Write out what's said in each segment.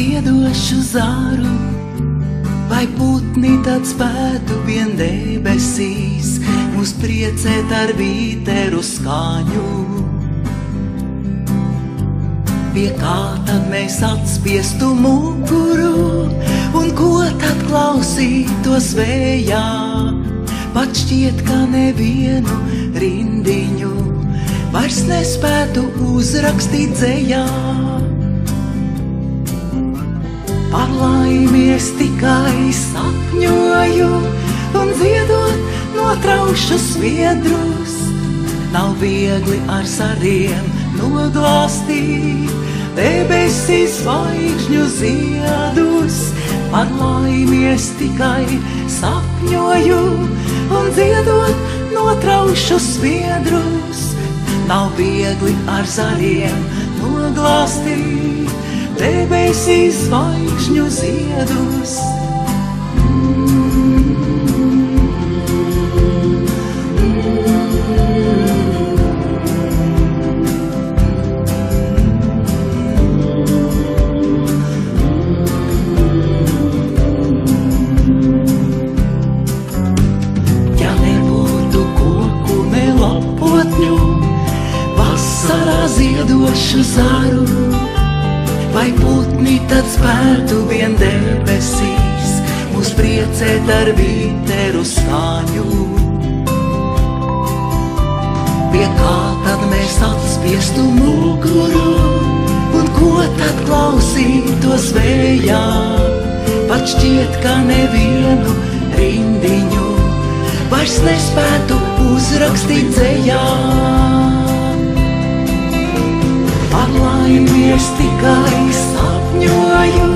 ziedošu zāru, vai putni tad spētu vien debesīs mūs priecēt ar vīteru skaņu. Pie kā tad mēs atspiestu muguru, un ko tad klausītos vējā? Pat šķiet, ka nevienu rindiņu vairs nespētu uzrakstīt dzejā. Par laimi es tikai sapņoju, un dziedot notraušu sviedrus. Nav viegli ar sariem noglāstīt debesīs zvaigžņu ziedus. Par laimi es tikai sapņoju, un dziedot notraušu sviedrus. Nav viegli ar zariem noglāstīt debesīs zvaigžņu ziedus. Ja nebūtu koku ne lapotņu, vasarā ziedošu zaru, vai putni tad spētu vien debesīs mūs priecēt ar vīteru skaņu? Pie kā tad mēs atspiestu muguru, un ko tad klausītos vējā? Pat šķiet, ka nevienu rindiņu vairs nespētu uzrakstīt dzejā. Par laimi es tikai sapņoju,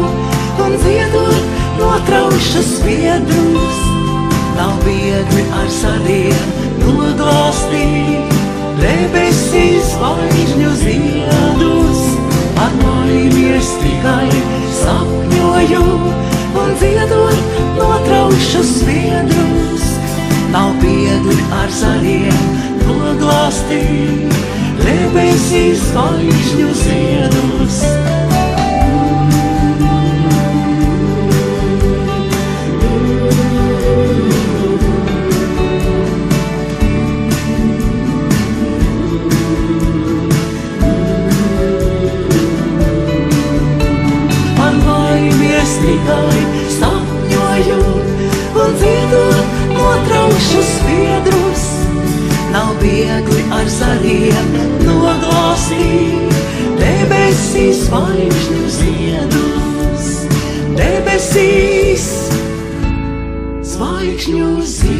un dziedot notraušu sviedrus. Nav viegli ar sariem noglāstīt debesīs zvaigžņu ziedus. Par laimi es tikai sapņoju, un dziedot notraušu sviedrus. Nav viegli ar sariem noglāstīt debesīs zvaigžņu ziedus. Par laimi es tikai sapņoju, un dziedot notraušu sviedrus. Nav viegli ar zariem noglāstīt debesīs zvaigžņu ziedus. Debesīs zvaigžņu ziedus.